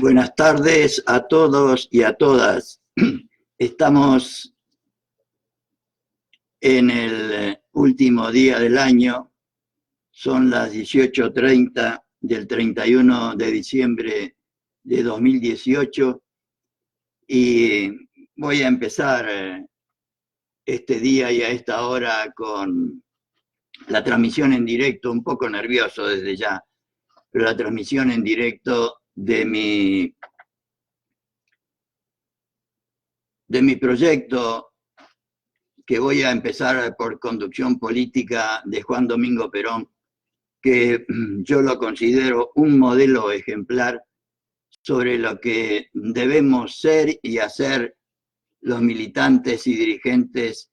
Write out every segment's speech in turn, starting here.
Buenas tardes a todos y a todas. Estamos en el último día del año. Son las 18:30 del 31 de diciembre de 2018 y voy a empezar este día y a esta hora con la transmisión en directo, un poco nervioso desde ya, pero la transmisión en directo de mi proyecto, que voy a empezar por Conducción Política de Juan Domingo Perón, que yo lo considero un modelo ejemplar sobre lo que debemos ser y hacer los militantes y dirigentes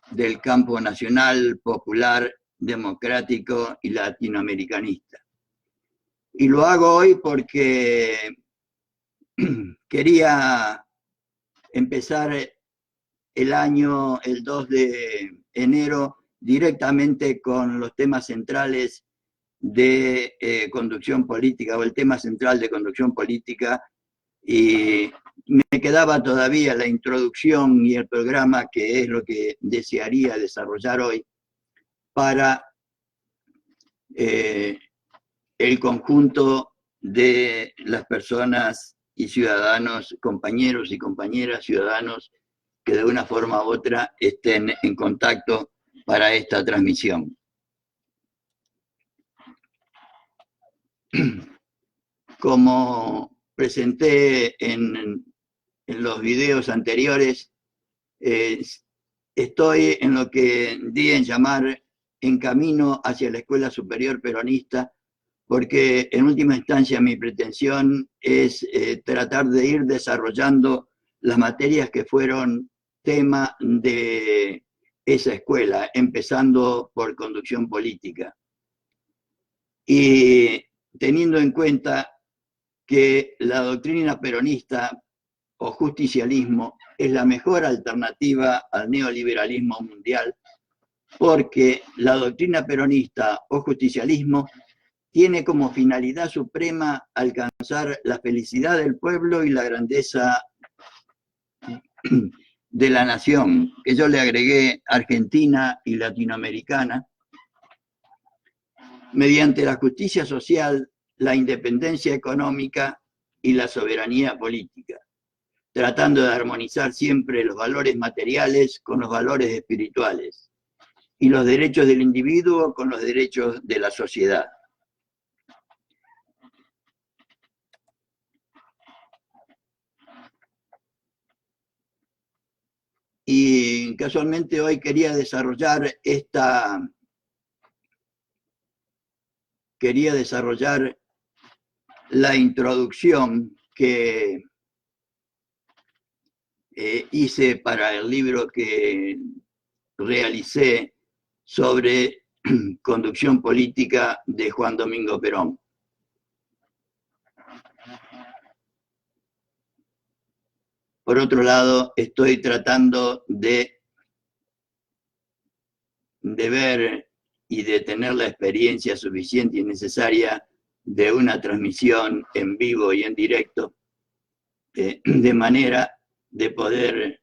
del campo nacional, popular, democrático y latinoamericanista. Y lo hago hoy porque quería empezar el año, el 2 de enero, directamente con los temas centrales de conducción política, o el tema central de conducción política, y me quedaba todavía la introducción y el programa, que es lo que desearía desarrollar hoy para el conjunto de las personas y ciudadanos, compañeros y compañeras, ciudadanos, que de una forma u otra estén en contacto para esta transmisión. Como presenté en los videos anteriores, estoy en lo que di en llamar en camino hacia la Escuela Superior Peronista, porque en última instancia mi pretensión es tratar de ir desarrollando las materias que fueron tema de esa escuela, empezando por conducción política. Y teniendo en cuenta que la doctrina peronista o justicialismo es la mejor alternativa al neoliberalismo mundial, porque la doctrina peronista o justicialismo tiene como finalidad suprema alcanzar la felicidad del pueblo y la grandeza de la nación, que yo le agregué argentina y latinoamericana, mediante la justicia social, la independencia económica y la soberanía política, tratando de armonizar siempre los valores materiales con los valores espirituales y los derechos del individuo con los derechos de la sociedad. Y casualmente hoy quería desarrollar la introducción que hice para el libro que realicé sobre conducción política de Juan Domingo Perón. Por otro lado, estoy tratando de ver y de tener la experiencia suficiente y necesaria de una transmisión en vivo y en directo, de manera de poder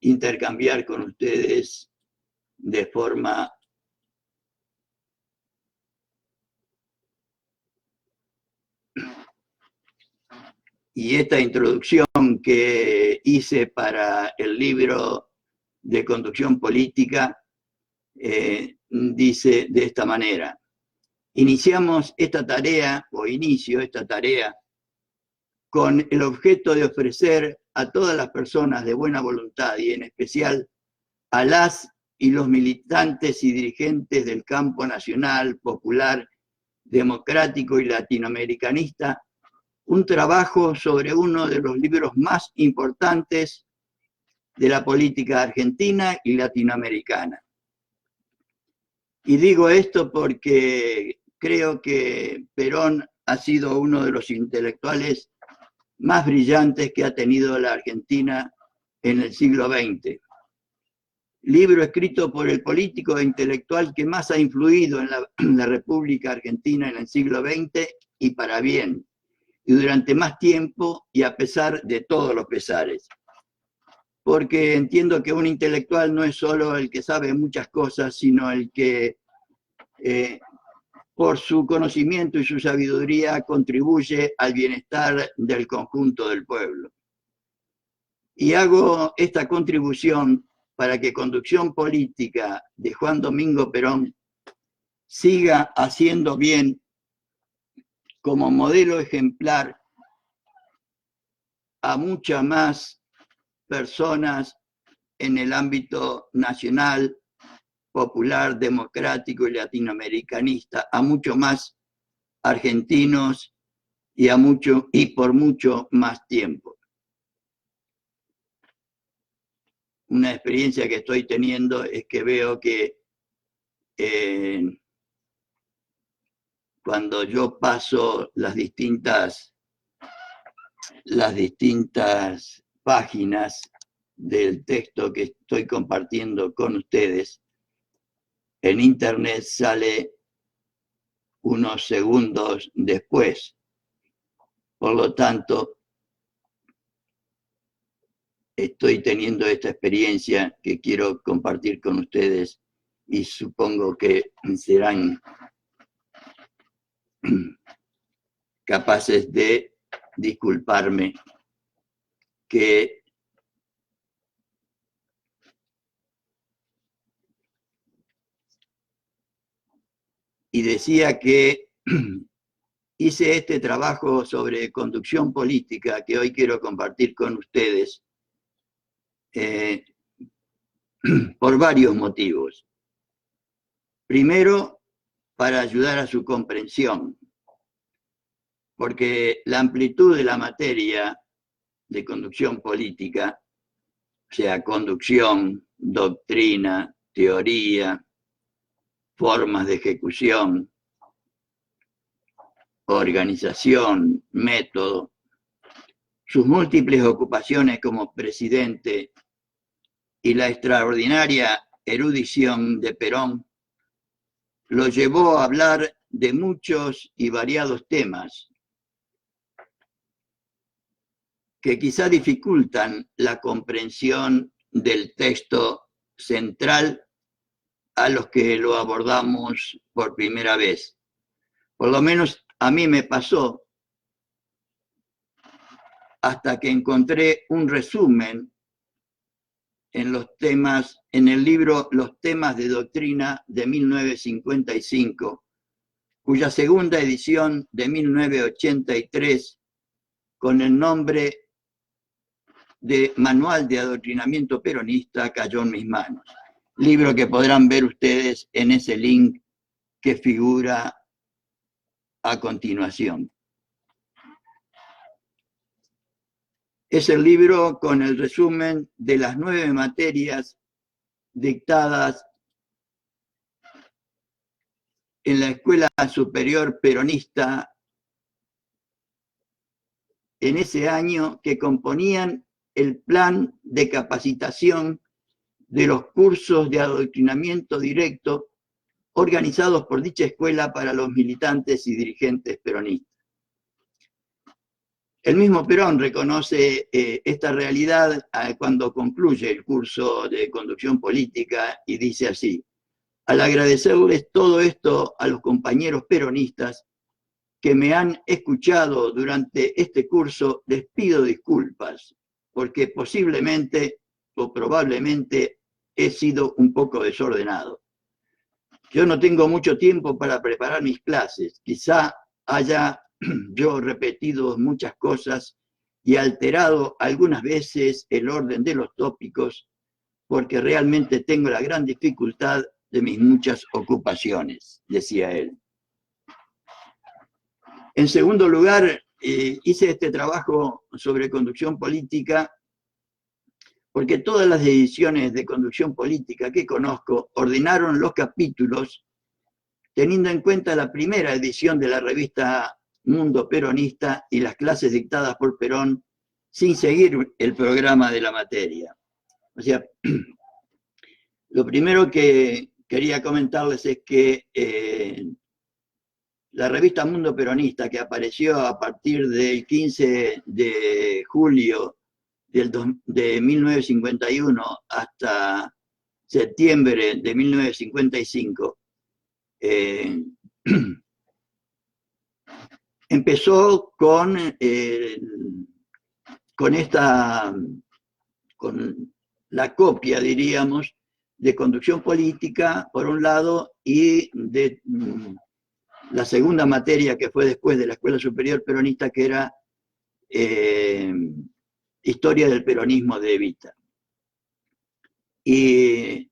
intercambiar con ustedes de forma y esta introducción que hice para el libro de conducción política dice de esta manera: iniciamos esta tarea, o inicio esta tarea, con el objeto de ofrecer a todas las personas de buena voluntad, y en especial a las y los militantes y dirigentes del campo nacional, popular, democrático y latinoamericanista, un trabajo sobre uno de los libros más importantes de la política argentina y latinoamericana. Y digo esto porque creo que Perón ha sido uno de los intelectuales más brillantes que ha tenido la Argentina en el siglo XX. Libro escrito por el político e intelectual que más ha influido en la República Argentina en el siglo XX, y para bien, y durante más tiempo y a pesar de todos los pesares. Porque entiendo que un intelectual no es solo el que sabe muchas cosas, sino el que por su conocimiento y su sabiduría contribuye al bienestar del conjunto del pueblo. Y hago esta contribución para que Conducción Política de Juan Domingo Perón siga haciendo bien como modelo ejemplar a muchas más personas en el ámbito nacional, popular, democrático y latinoamericanista, a mucho más argentinos y por mucho más tiempo. Una experiencia que estoy teniendo es que veo que cuando yo paso las distintas páginas del texto que estoy compartiendo con ustedes, en internet sale unos segundos después. Por lo tanto, estoy teniendo esta experiencia que quiero compartir con ustedes y supongo que serán capaces de disculparme y decía que hice este trabajo sobre conducción política que hoy quiero compartir con ustedes por varios motivos. Primero, para ayudar a su comprensión, porque la amplitud de la materia de conducción política, o sea, conducción, doctrina, teoría, formas de ejecución, organización, método, sus múltiples ocupaciones como presidente y la extraordinaria erudición de Perón lo llevó a hablar de muchos y variados temas que quizá dificultan la comprensión del texto central a los que lo abordamos por primera vez. Por lo menos a mí me pasó hasta que encontré un resumen en el libro Los temas de doctrina de 1955, cuya segunda edición de 1983, con el nombre de Manual de Adoctrinamiento Peronista, cayó en mis manos. Libro que podrán ver ustedes en ese link que figura a continuación. Es el libro con el resumen de las 9 materias dictadas en la Escuela Superior Peronista en ese año, que componían el plan de capacitación de los cursos de adoctrinamiento directo organizados por dicha escuela para los militantes y dirigentes peronistas. El mismo Perón reconoce esta realidad cuando concluye el curso de conducción política y dice así: al agradecerles todo esto a los compañeros peronistas que me han escuchado durante este curso, les pido disculpas, porque posiblemente o probablemente he sido un poco desordenado. Yo no tengo mucho tiempo para preparar mis clases, quizá haya yo repetido muchas cosas y alterado algunas veces el orden de los tópicos, porque realmente tengo la gran dificultad de mis muchas ocupaciones, decía él. En segundo lugar, hice este trabajo sobre conducción política porque todas las ediciones de conducción política que conozco ordenaron los capítulos teniendo en cuenta la primera edición de la revista Mundo Peronista y las clases dictadas por Perón sin seguir el programa de la materia. O sea, lo primero que quería comentarles es que la revista Mundo Peronista, que apareció a partir del 15 de julio de 1951 hasta septiembre de 1955, empezó con la copia, diríamos, de conducción política, por un lado, y de la segunda materia que fue después de la Escuela Superior Peronista, que era Historia del Peronismo de Evita. Y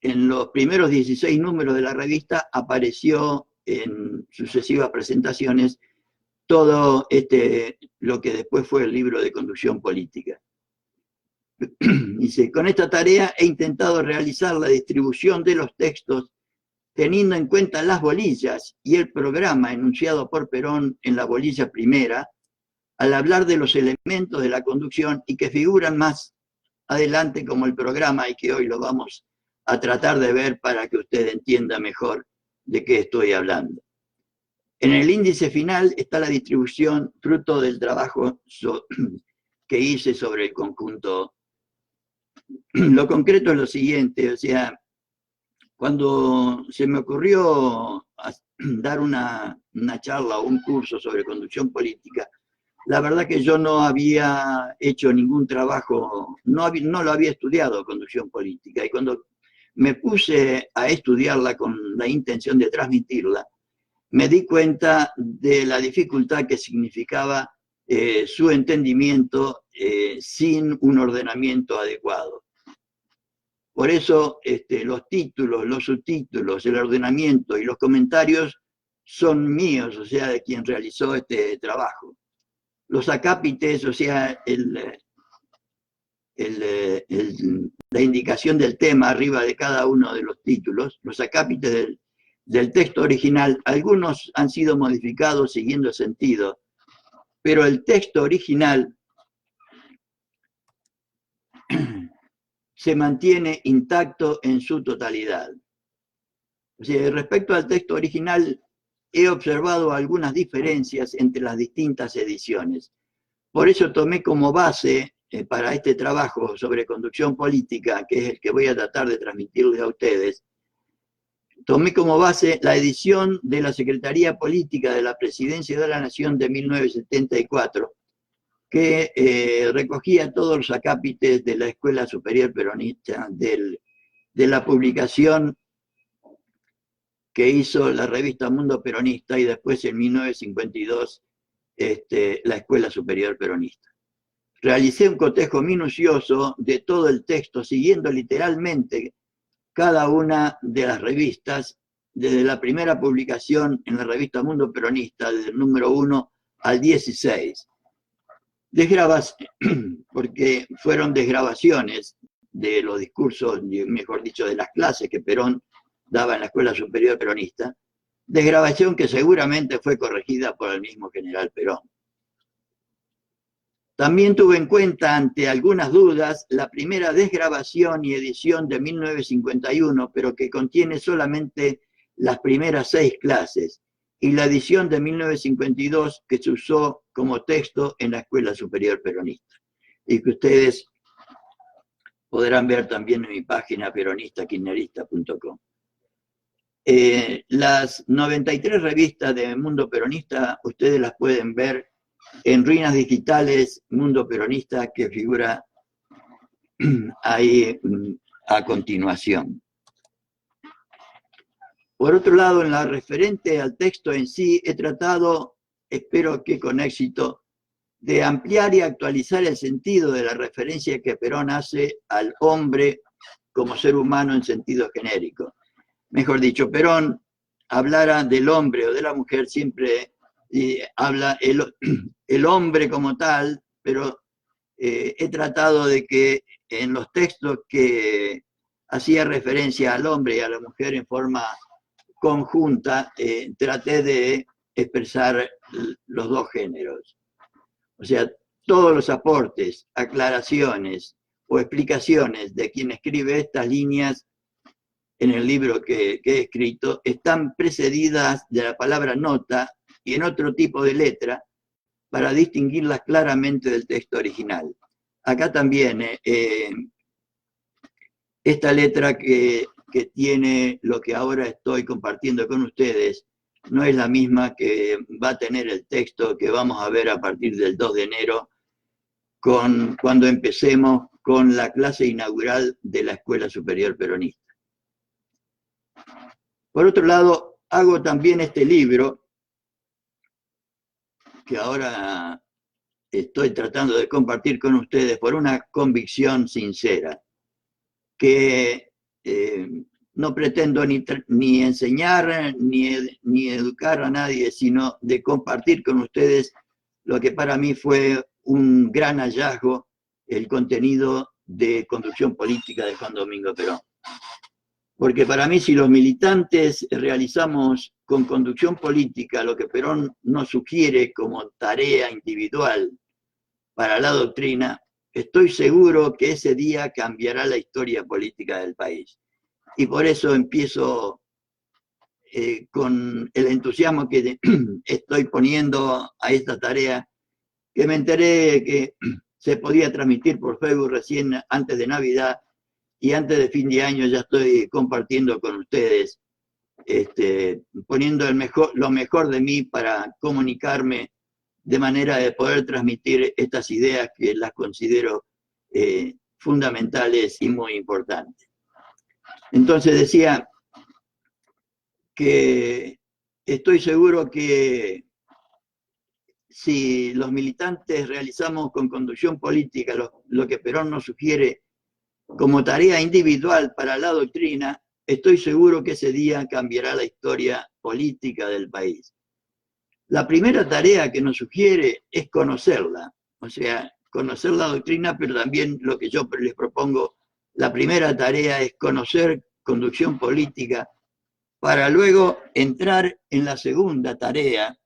en los primeros 16 números de la revista apareció en sucesivas presentaciones todo lo que después fue el libro de conducción política. Dice, con esta tarea he intentado realizar la distribución de los textos teniendo en cuenta las bolillas y el programa enunciado por Perón en la bolilla primera, al hablar de los elementos de la conducción y que figuran más adelante como el programa y que hoy lo vamos a tratar de ver para que usted entienda mejor de qué estoy hablando. En el índice final está la distribución fruto del trabajo que hice sobre el conjunto. Lo concreto es lo siguiente, o sea, cuando se me ocurrió dar una charla o un curso sobre conducción política, la verdad que yo no había hecho ningún trabajo, no lo había estudiado conducción política, y cuando me puse a estudiarla con la intención de transmitirla, me di cuenta de la dificultad que significaba su entendimiento sin un ordenamiento adecuado. Por eso los títulos, los subtítulos, el ordenamiento y los comentarios son míos, o sea, de quien realizó este trabajo. Los acápites, o sea, la indicación del tema arriba de cada uno de los títulos, los acápites del texto original, algunos han sido modificados siguiendo el sentido, pero el texto original se mantiene intacto en su totalidad. O sea, respecto al texto original, he observado algunas diferencias entre las distintas ediciones. Por eso tomé como base para este trabajo sobre conducción política, que es el que voy a tratar de transmitirles a ustedes, tomé como base la edición de la Secretaría Política de la Presidencia de la Nación de 1974, que recogía todos los acápites de la Escuela Superior Peronista, de la publicación que hizo la revista Mundo Peronista y después en 1952 la Escuela Superior Peronista. Realicé un cotejo minucioso de todo el texto, siguiendo literalmente cada una de las revistas, desde la primera publicación en la revista Mundo Peronista, desde el número 1 al 16. Porque fueron desgrabaciones de los discursos, mejor dicho, de las clases que Perón daba en la Escuela Superior Peronista, desgrabación que seguramente fue corregida por el mismo general Perón. También tuve en cuenta, ante algunas dudas, la primera desgrabación y edición de 1951, pero que contiene solamente las primeras 6 clases, y la edición de 1952 que se usó como texto en la Escuela Superior Peronista, y que ustedes podrán ver también en mi página peronistakirchnerista.com. Las 93 revistas de Mundo Peronista, ustedes las pueden ver en Ruinas Digitales Mundo Peronista, que figura ahí a continuación. Por otro lado, en la referente al texto en sí, he tratado, espero que con éxito, de ampliar y actualizar el sentido de la referencia que Perón hace al hombre como ser humano en sentido genérico. Mejor dicho, Perón hablara del hombre o de la mujer, siempre habla el hombre como tal, pero he tratado de que en los textos que hacía referencia al hombre y a la mujer en forma conjunta, traté de expresar los dos géneros. O sea, todos los aportes, aclaraciones o explicaciones de quien escribe estas líneas en el libro que he escrito, están precedidas de la palabra nota y en otro tipo de letra para distinguirlas claramente del texto original. Acá también, esta letra que tiene lo que ahora estoy compartiendo con ustedes, no es la misma que va a tener el texto que vamos a ver a partir del 2 de enero, cuando empecemos con la clase inaugural de la Escuela Superior Peronista. Por otro lado, hago también este libro, que ahora estoy tratando de compartir con ustedes por una convicción sincera, que no pretendo ni enseñar ni educar a nadie, sino de compartir con ustedes lo que para mí fue un gran hallazgo, el contenido de Conducción Política de Juan Domingo Perón. Porque para mí, si los militantes realizamos con conducción política lo que Perón nos sugiere como tarea individual para la doctrina, estoy seguro que ese día cambiará la historia política del país. Y por eso empiezo con el entusiasmo que estoy poniendo a esta tarea, que me enteré que se podía transmitir por Facebook recién antes de Navidad, y antes de fin de año ya estoy compartiendo con ustedes, poniendo lo mejor de mí para comunicarme de manera de poder transmitir estas ideas que las considero fundamentales y muy importantes. Entonces decía que estoy seguro que si los militantes realizamos con conducción política lo que Perón nos sugiere como tarea individual para la doctrina, estoy seguro que ese día cambiará la historia política del país. La primera tarea que nos sugiere es conocerla, o sea, conocer la doctrina, pero también lo que yo les propongo, la primera tarea es conocer conducción política para luego entrar en la segunda tarea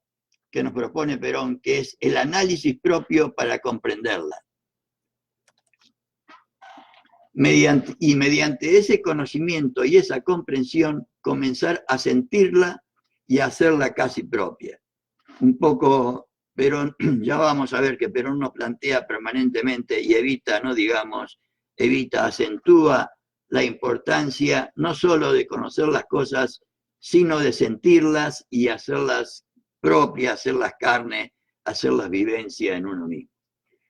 que nos propone Perón, que es el análisis propio para comprenderla. Mediante ese conocimiento y esa comprensión, comenzar a sentirla y a hacerla casi propia. Un poco, Perón, ya vamos a ver que Perón nos plantea permanentemente y evita, acentúa la importancia no solo de conocer las cosas, sino de sentirlas y hacerlas propias, hacerlas carne, hacerlas vivencia en uno mismo.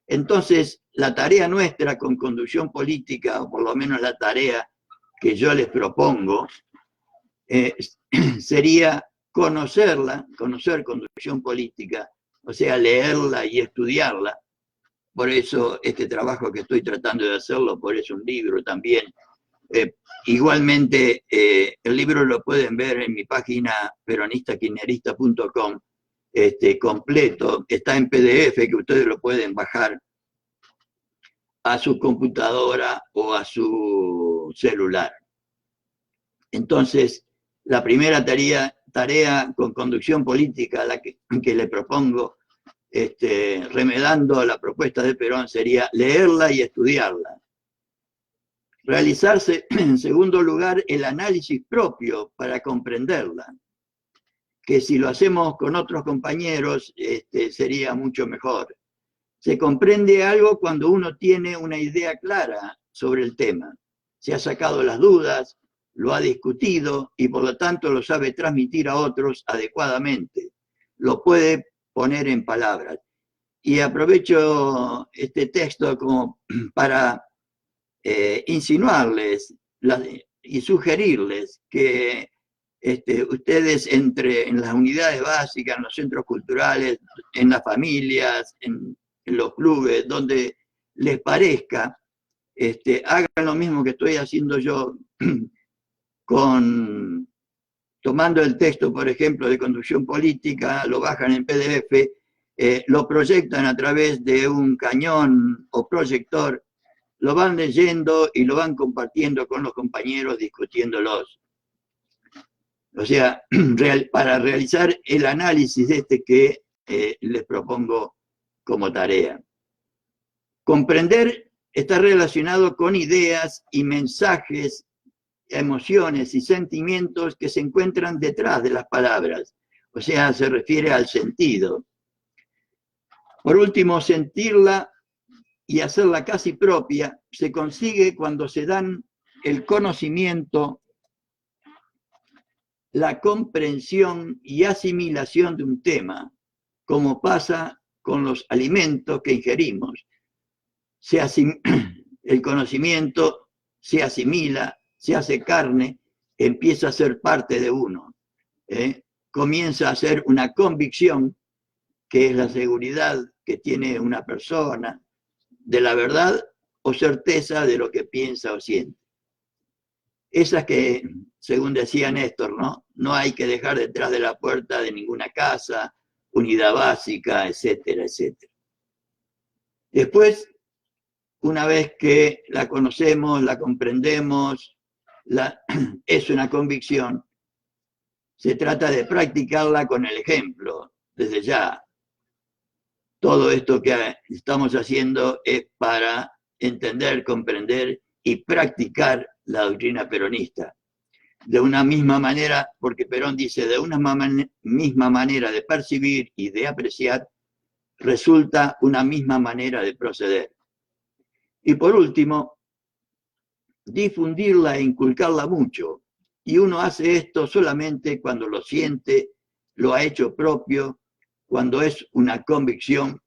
Entonces, la tarea nuestra con conducción política, o por lo menos la tarea que yo les propongo, sería conocer conducción política, o sea, leerla y estudiarla. Por eso este trabajo que estoy tratando de hacerlo, por eso un libro también. Igualmente, el libro lo pueden ver en mi página peronistakirchnerista.com, completo, está en PDF, que ustedes lo pueden bajar a su computadora o a su celular. Entonces, la primera tarea con conducción política, la que le propongo, remedando la propuesta de Perón, sería leerla y estudiarla. Realizarse, en segundo lugar, el análisis propio para comprenderla, que si lo hacemos con otros compañeros, sería mucho mejor. Se comprende algo cuando uno tiene una idea clara sobre el tema. Se ha sacado las dudas, lo ha discutido y por lo tanto lo sabe transmitir a otros adecuadamente. Lo puede poner en palabras. Y aprovecho este texto como para insinuarles y sugerirles que ustedes en las unidades básicas, en los centros culturales, en las familias, en los clubes, donde les parezca, hagan lo mismo que estoy haciendo yo tomando el texto, por ejemplo, de conducción política, lo bajan en PDF, lo proyectan a través de un cañón o proyector, lo van leyendo y lo van compartiendo con los compañeros, discutiéndolos. O sea, para realizar el análisis que les propongo como tarea. Comprender está relacionado con ideas y mensajes emociones y sentimientos que se encuentran detrás de las palabras, o sea, se refiere al sentido. Por último, sentirla y hacerla casi propia se consigue cuando se dan el conocimiento, la comprensión y asimilación de un tema, como pasa con los alimentos que ingerimos. El conocimiento se asimila, se hace carne, empieza a ser parte de uno. Comienza a ser una convicción, que es la seguridad que tiene una persona de la verdad o certeza de lo que piensa o siente. Esas que, según decía Néstor, no hay que dejar detrás de la puerta de ninguna casa, unidad básica, etcétera, etcétera. Después, una vez que la conocemos, la comprendemos, es una convicción, se trata de practicarla con el ejemplo, desde ya. Todo esto que estamos haciendo es para entender, comprender y practicar la doctrina peronista. De una misma manera, porque Perón dice, de una misma manera de percibir y de apreciar, resulta una misma manera de proceder. Y por último, difundirla e inculcarla mucho. Y uno hace esto solamente cuando lo siente, lo ha hecho propio, cuando es una convicción,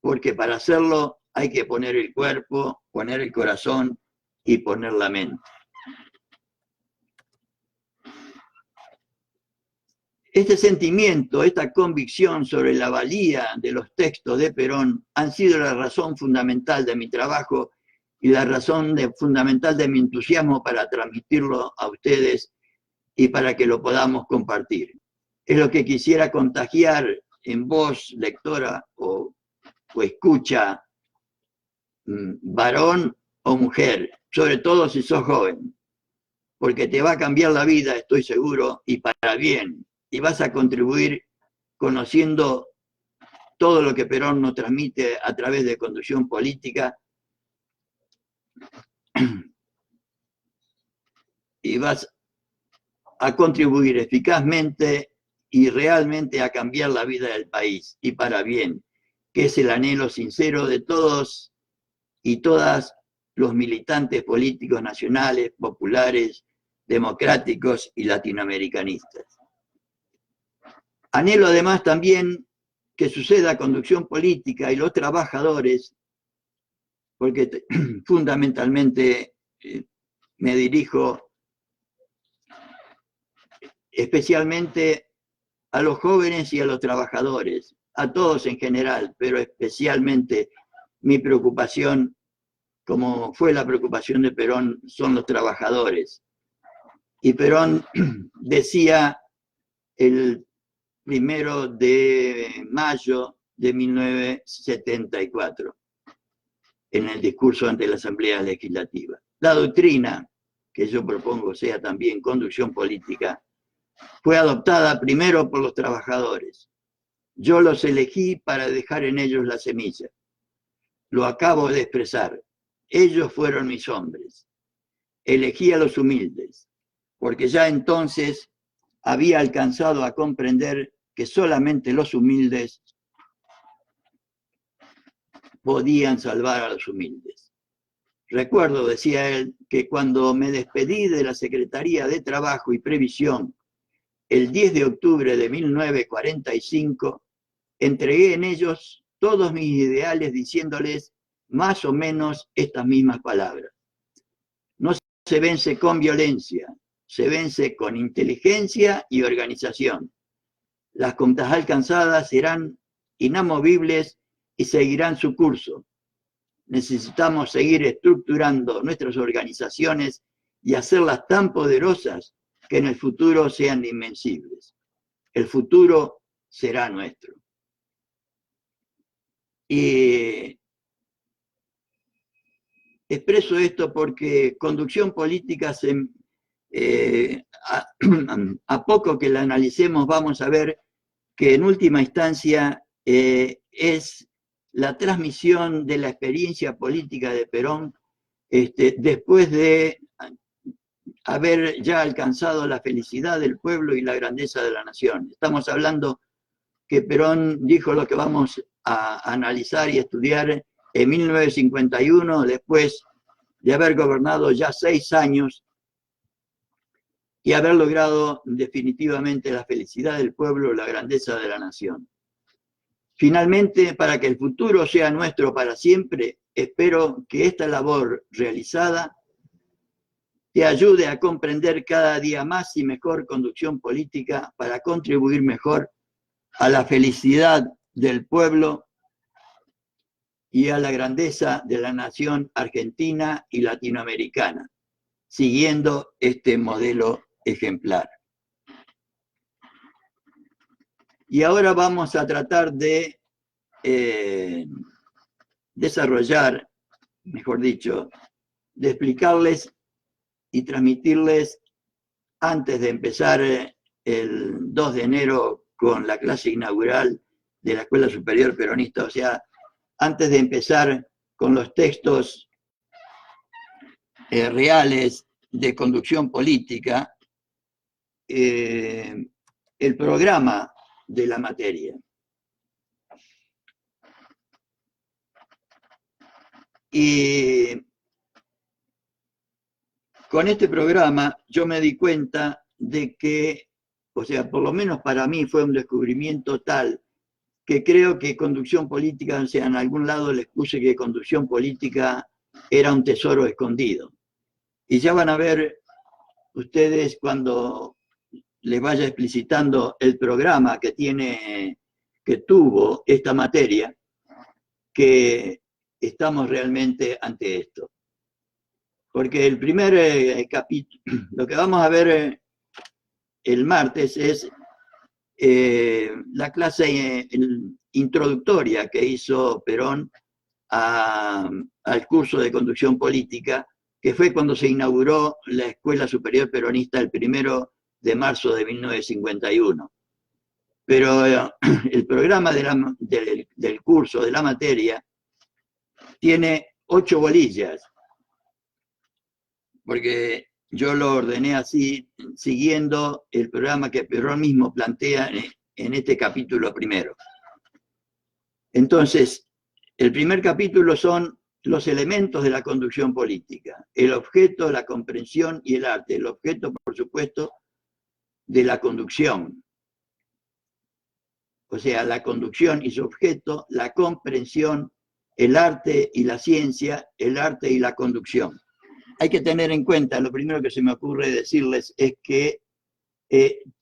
porque para hacerlo hay que poner el cuerpo, poner el corazón y poner la mente. Este sentimiento, esta convicción sobre la valía de los textos de Perón han sido la razón fundamental de mi trabajo y la razón fundamental de mi entusiasmo para transmitirlo a ustedes y para que lo podamos compartir. Es lo que quisiera contagiar en vos, lectora o escucha, varón o mujer, sobre todo si sos joven, porque te va a cambiar la vida, estoy seguro, y para bien, y vas a contribuir conociendo todo lo que Perón nos transmite a través de Conducción Política, y vas a contribuir eficazmente y realmente a cambiar la vida del país, y para bien, que es el anhelo sincero de todos y todas los militantes políticos nacionales, populares, democráticos y latinoamericanistas. Anhelo además también que suceda Conducción Política y los trabajadores, porque fundamentalmente me dirijo especialmente a los jóvenes y a los trabajadores, a todos en general, pero especialmente mi preocupación, como fue la preocupación de Perón, son los trabajadores. Y Perón decía el 1 de mayo de 1974, en el discurso ante la Asamblea Legislativa: la doctrina, que yo propongo sea también Conducción Política, fue adoptada primero por los trabajadores. Yo los elegí para dejar en ellos la semilla. Lo acabo de expresar. Ellos fueron mis hombres. Elegí a los humildes, porque ya entonces había alcanzado a comprender que solamente los humildes podían salvar a los humildes. Recuerdo, decía él, que cuando me despedí de la Secretaría de Trabajo y Previsión el 10 de octubre de 1945, entregué en ellos todos mis ideales diciéndoles más o menos estas mismas palabras. No se vence con violencia, se vence con inteligencia y organización. Las contas alcanzadas serán inamovibles y seguirán su curso. Necesitamos seguir estructurando nuestras organizaciones y hacerlas tan poderosas que en el futuro sean invencibles. El futuro será nuestro. Y expreso esto porque Conducción Política, a poco que la analicemos, vamos a ver que en última instancia es la transmisión de la experiencia política de Perón después de haber ya alcanzado la felicidad del pueblo y la grandeza de la nación. Estamos hablando que Perón dijo lo que vamos a analizar y estudiar en 1951, después de haber gobernado ya 6 años y haber logrado definitivamente la felicidad del pueblo y la grandeza de la nación. Finalmente, para que el futuro sea nuestro para siempre, espero que esta labor realizada te ayude a comprender cada día más y mejor conducción política para contribuir mejor a la felicidad del pueblo y a la grandeza de la nación argentina y latinoamericana, siguiendo este modelo ejemplar. Y ahora vamos a tratar de desarrollar, mejor dicho, de explicarles y transmitirles, antes de empezar el 2 de enero con la clase inaugural de la Escuela Superior Peronista, o sea, antes de empezar con los textos reales de conducción política, el programa de la materia. Y con este programa yo me di cuenta de que, o sea, por lo menos para mí fue un descubrimiento tal que creo que conducción política, o sea, en algún lado les puse que conducción política era un tesoro escondido. Y ya van a ver ustedes cuando les vaya explicitando el programa que tuvo esta materia, que estamos realmente ante esto. Porque el primer capítulo, lo que vamos a ver el martes es la clase introductoria que hizo Perón al curso de conducción política, que fue cuando se inauguró la Escuela Superior Peronista el 1 de marzo de 1951. Pero el programa del curso, de la materia, tiene 8 bolillas, porque yo lo ordené así, siguiendo el programa que Perón mismo plantea en este capítulo primero. Entonces, el primer capítulo son los elementos de la conducción política: el objeto, la comprensión y el arte. El objeto, por supuesto, de la conducción. O sea, la conducción y su objeto, la comprensión, el arte y la ciencia, el arte y la conducción. Hay que tener en cuenta, lo primero que se me ocurre decirles es que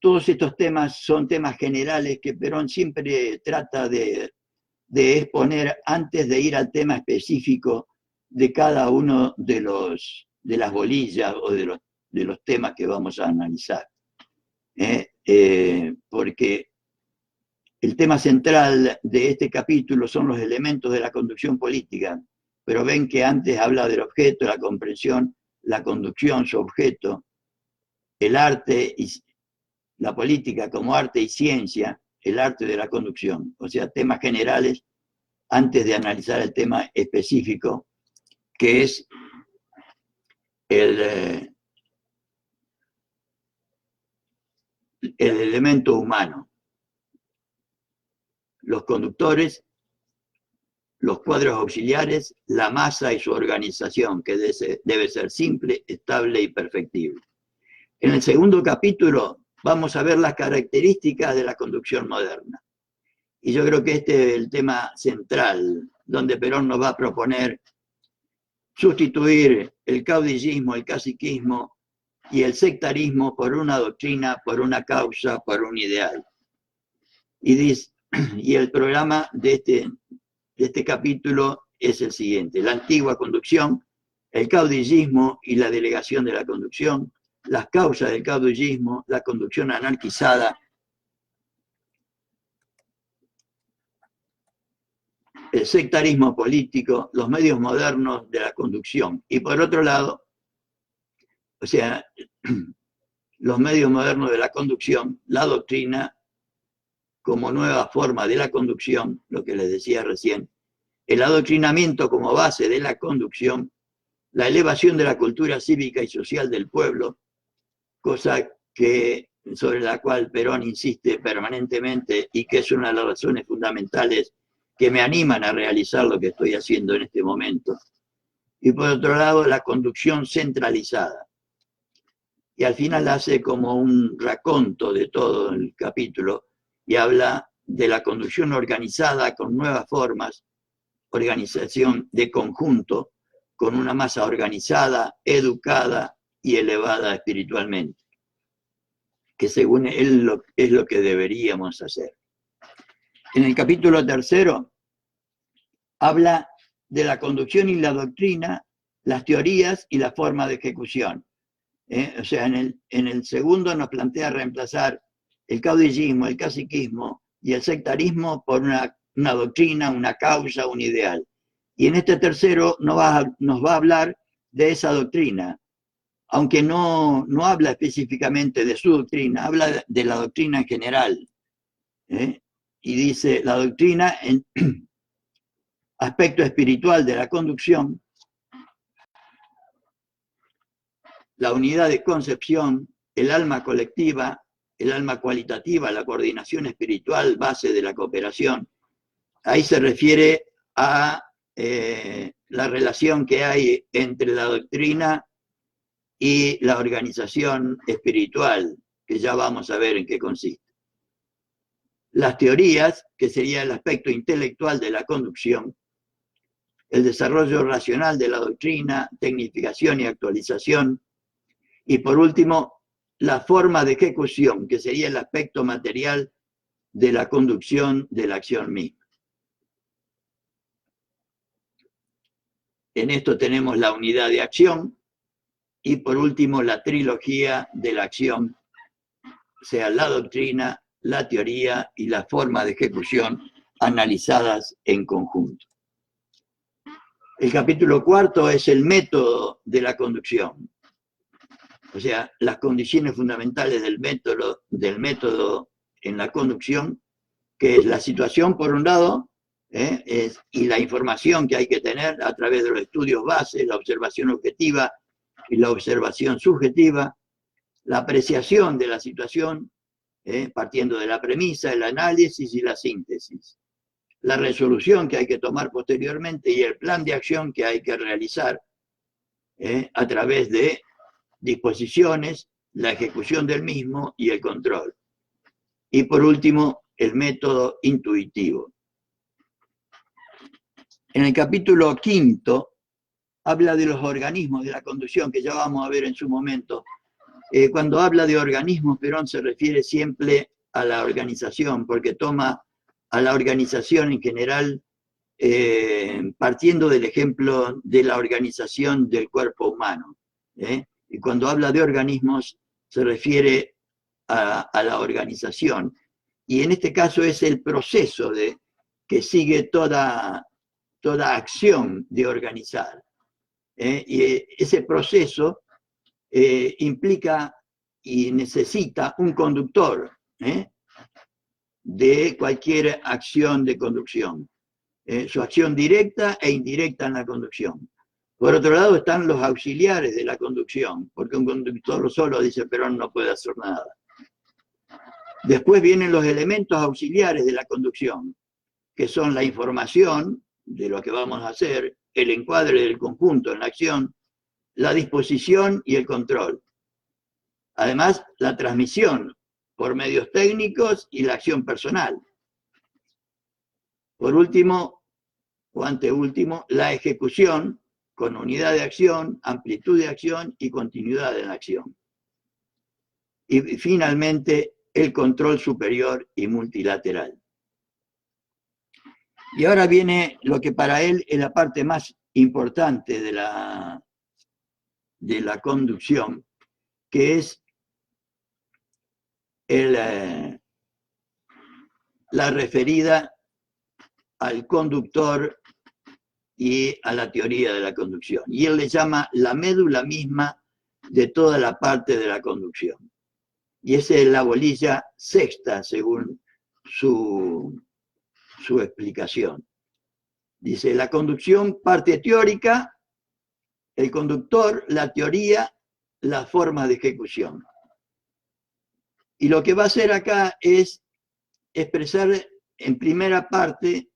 todos estos temas son temas generales que Perón siempre trata de exponer antes de ir al tema específico de cada uno de las bolillas o de los temas que vamos a analizar. Porque el tema central de este capítulo son los elementos de la conducción política, pero ven que antes habla del objeto, la comprensión, la conducción, su objeto, el arte y la política como arte y ciencia, el arte de la conducción, o sea, temas generales antes de analizar el tema específico, que es el elemento humano, los conductores, los cuadros auxiliares, la masa y su organización, que debe ser simple, estable y perfectible. En el segundo capítulo vamos a ver las características de la conducción moderna. Y yo creo que este es el tema central, donde Perón nos va a proponer sustituir el caudillismo, el caciquismo y el sectarismo por una doctrina, por una causa, por un ideal. Y el programa de este capítulo es el siguiente: la antigua conducción, el caudillismo y la delegación de la conducción, las causas del caudillismo, la conducción anarquizada, el sectarismo político, los medios modernos de la conducción. Y por otro lado, o sea, los medios modernos de la conducción, la doctrina como nueva forma de la conducción, lo que les decía recién, el adoctrinamiento como base de la conducción, la elevación de la cultura cívica y social del pueblo, cosa sobre la cual Perón insiste permanentemente y que es una de las razones fundamentales que me animan a realizar lo que estoy haciendo en este momento. Y por otro lado, la conducción centralizada. Y al final hace como un raconto de todo el capítulo y habla de la conducción organizada con nuevas formas, organización de conjunto, con una masa organizada, educada y elevada espiritualmente, que según él es lo que deberíamos hacer. En el capítulo 3 habla de la conducción y la doctrina, las teorías y la forma de ejecución. O sea, en el segundo nos plantea reemplazar el caudillismo, el caciquismo y el sectarismo por una doctrina, una causa, un ideal. Y en este tercero nos va a hablar de esa doctrina, aunque no habla específicamente de su doctrina, habla de la doctrina en general. Y dice, la doctrina en aspecto espiritual de la conducción, la unidad de concepción, el alma colectiva, el alma cualitativa, la coordinación espiritual, base de la cooperación. Ahí se refiere a la relación que hay entre la doctrina y la organización espiritual, que ya vamos a ver en qué consiste. Las teorías, que sería el aspecto intelectual de la conducción, el desarrollo racional de la doctrina, tecnificación y actualización, y por último, la forma de ejecución, que sería el aspecto material de la conducción de la acción misma. En esto tenemos la unidad de acción y por último la trilogía de la acción, o sea, la doctrina, la teoría y la forma de ejecución analizadas en conjunto. El capítulo 4 es el método de la conducción. O sea, las condiciones fundamentales del método en la conducción, que es la situación por un lado, y la información que hay que tener a través de los estudios base, la observación objetiva y la observación subjetiva, la apreciación de la situación, partiendo de la premisa, el análisis y la síntesis, la resolución que hay que tomar posteriormente y el plan de acción que hay que realizar a través de disposiciones, la ejecución del mismo y el control. Y por último, el método intuitivo. En el capítulo 5 habla de los organismos de la conducción, que ya vamos a ver en su momento. Cuando habla de organismos, Perón se refiere siempre a la organización, porque toma a la organización en general partiendo del ejemplo de la organización del cuerpo humano. Y cuando habla de organismos, se refiere a la organización. Y en este caso es el proceso que sigue toda acción de organizar. Y ese proceso implica y necesita un conductor de cualquier acción de conducción. Su acción directa e indirecta en la conducción. Por otro lado están los auxiliares de la conducción, porque un conductor solo, dice Perón, no puede hacer nada. Después vienen los elementos auxiliares de la conducción, que son la información de lo que vamos a hacer, el encuadre del conjunto en la acción, la disposición y el control. Además, la transmisión por medios técnicos y la acción personal. Por último, o anteúltimo, la ejecución con unidad de acción, amplitud de acción y continuidad en la acción. Y finalmente, el control superior y multilateral. Y ahora viene lo que para él es la parte más importante de la conducción, que es la referida al conductor y a la teoría de la conducción. Y él le llama la médula misma de toda la parte de la conducción. Y esa es la bolilla sexta, según su explicación. Dice, la conducción parte teórica, el conductor, la teoría, las formas de ejecución. Y lo que va a hacer acá es expresar en primera parte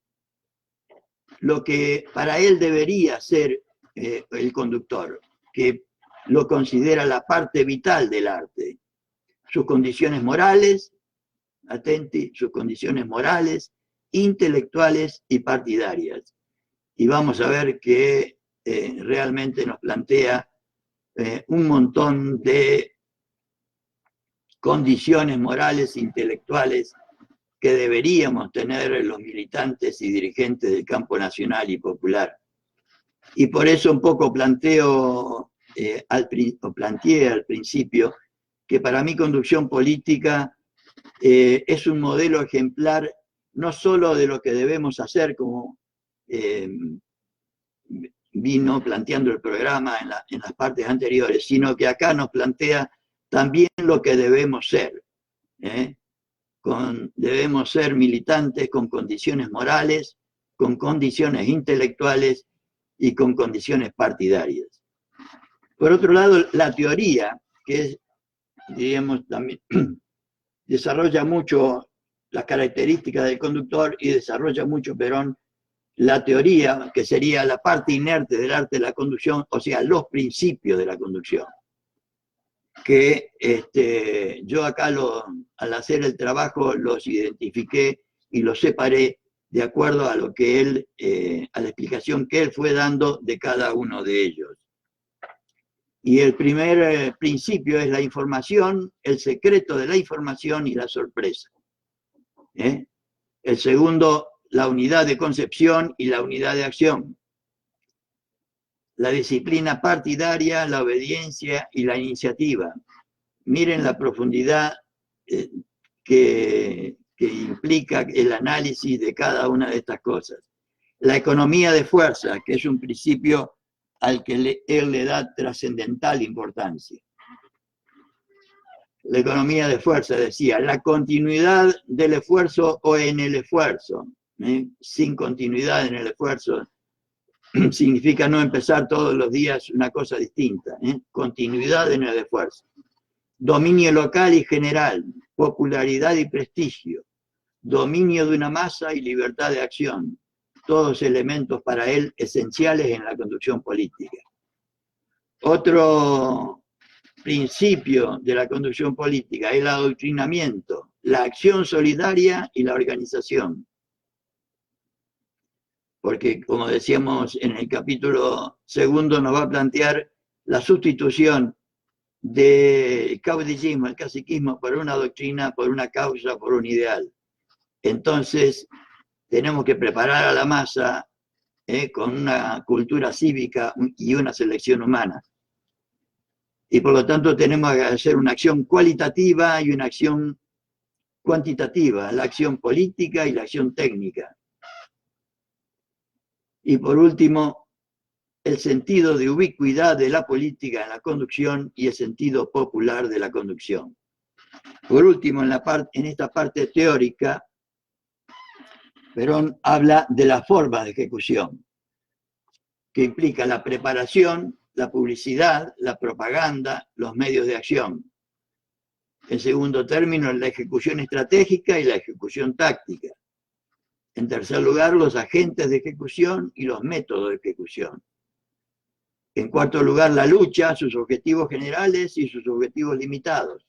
lo que para él debería ser el conductor, que lo considera la parte vital del arte. Sus condiciones morales, atenti, sus condiciones morales, intelectuales y partidarias. Y vamos a ver que realmente nos plantea un montón de condiciones morales, intelectuales, que deberíamos tener los militantes y dirigentes del campo nacional y popular. Y por eso un poco planteé al principio que para mí conducción política es un modelo ejemplar no solo de lo que debemos hacer, como vino planteando el programa en las partes anteriores, sino que acá nos plantea también lo que debemos ser. Debemos ser militantes con condiciones morales, con condiciones intelectuales y con condiciones partidarias. Por otro lado, la teoría, que es, diríamos, también desarrolla mucho las características del conductor y desarrolla mucho Perón la teoría, que sería la parte inerte del arte de la conducción, o sea, los principios de la conducción. Que yo acá al hacer el trabajo los identifiqué y los separé de acuerdo a lo que él, a la explicación que él fue dando de cada uno de ellos. Y el primer principio es la información, el secreto de la información y la sorpresa. El segundo, la unidad de concepción y la unidad de acción. La disciplina partidaria, la obediencia y la iniciativa. Miren la profundidad que implica el análisis de cada una de estas cosas. La economía de fuerza, que es un principio al que él le da trascendental importancia. La economía de fuerza, decía, la continuidad del esfuerzo o en el esfuerzo. Sin continuidad en el esfuerzo significa no empezar todos los días una cosa distinta. Continuidad en el esfuerzo. Dominio local y general, popularidad y prestigio, dominio de una masa y libertad de acción, todos elementos para él esenciales en la conducción política. Otro principio de la conducción política es el adoctrinamiento, la acción solidaria y la organización. Porque, como decíamos en el capítulo segundo, nos va a plantear la sustitución del caudillismo, el caciquismo, por una doctrina, por una causa, por un ideal. Entonces, tenemos que preparar a la masa con una cultura cívica y una selección humana. Y por lo tanto tenemos que hacer una acción cualitativa y una acción cuantitativa, la acción política y la acción técnica. Y por último, el sentido de ubicuidad de la política en la conducción y el sentido popular de la conducción. Por último, en esta parte teórica, Perón habla de la forma de ejecución, que implica la preparación, la publicidad, la propaganda, los medios de acción. En segundo término, la ejecución estratégica y la ejecución táctica. En tercer lugar, los agentes de ejecución y los métodos de ejecución. En cuarto lugar, la lucha, sus objetivos generales y sus objetivos limitados.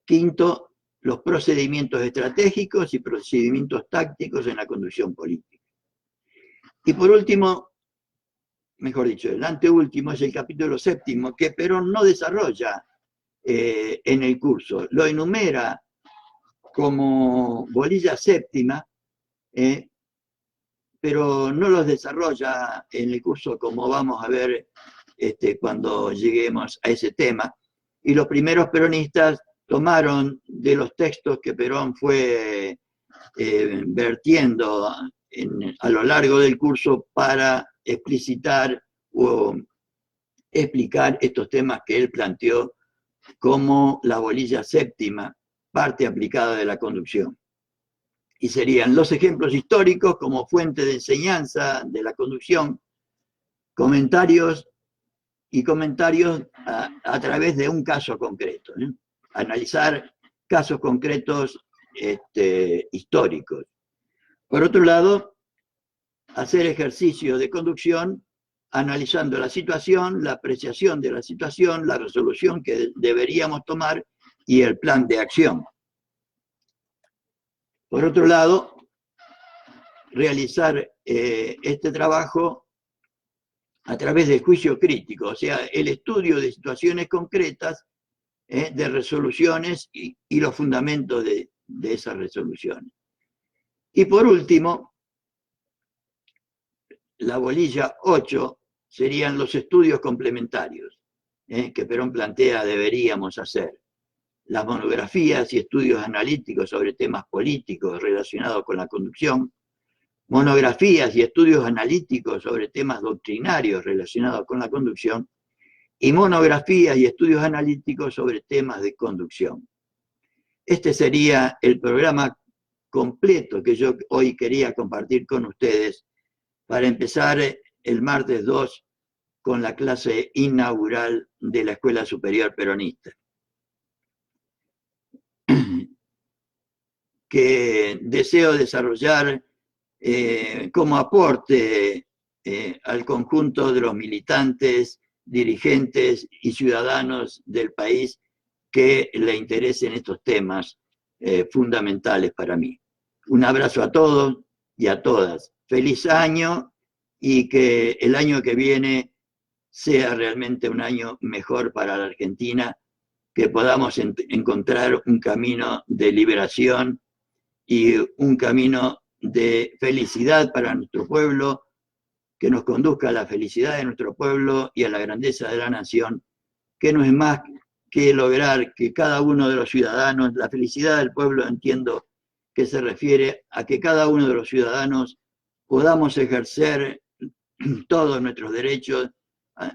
Quinto, los procedimientos estratégicos y procedimientos tácticos en la conducción política. Y por último, mejor dicho, el anteúltimo es el capítulo séptimo, que Perón no desarrolla en el curso. Lo enumera como bolilla séptima, pero no los desarrolla en el curso como vamos a ver cuando lleguemos a ese tema. Y los primeros peronistas tomaron de los textos que Perón fue vertiendo a lo largo del curso para explicitar o explicar estos temas que él planteó como la bolilla séptima, parte aplicada de la conducción. Y serían los ejemplos históricos como fuente de enseñanza de la conducción, comentarios a través de un caso concreto, ¿eh? Analizar casos concretos históricos. Por otro lado, hacer ejercicio de conducción analizando la situación, la apreciación de la situación, la resolución que deberíamos tomar y el plan de acción. Por otro lado, realizar este trabajo a través del juicio crítico, o sea, el estudio de situaciones concretas, de resoluciones y los fundamentos de esas resoluciones. Y por último, la bolilla 8 serían los estudios complementarios, que Perón plantea deberíamos hacer. Las monografías y estudios analíticos sobre temas políticos relacionados con la conducción, monografías y estudios analíticos sobre temas doctrinarios relacionados con la conducción, y monografías y estudios analíticos sobre temas de conducción. Este sería el programa completo que yo hoy quería compartir con ustedes para empezar el martes 2 con la clase inaugural de la Escuela Superior Peronista, que deseo desarrollar como aporte al conjunto de los militantes, dirigentes y ciudadanos del país que le interesen estos temas fundamentales para mí. Un abrazo a todos y a todas. Feliz año y que el año que viene sea realmente un año mejor para la Argentina, que podamos encontrar un camino de liberación y un camino de felicidad para nuestro pueblo, que nos conduzca a la felicidad de nuestro pueblo y a la grandeza de la nación, que no es más que lograr que cada uno de los ciudadanos, la felicidad del pueblo entiendo que se refiere a que cada uno de los ciudadanos podamos ejercer todos nuestros derechos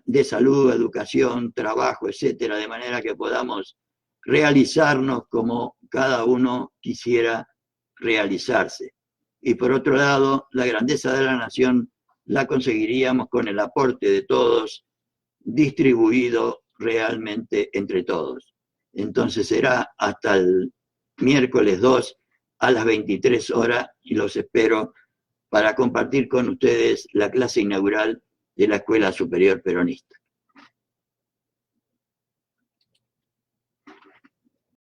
de salud, educación, trabajo, etcétera, de manera que podamos realizarnos como cada uno quisiera realizarse. Y por otro lado, la grandeza de la nación la conseguiríamos con el aporte de todos, distribuido realmente entre todos. Entonces será hasta el miércoles 2 a las 23 horas y los espero para compartir con ustedes la clase inaugural de la Escuela Superior Peronista.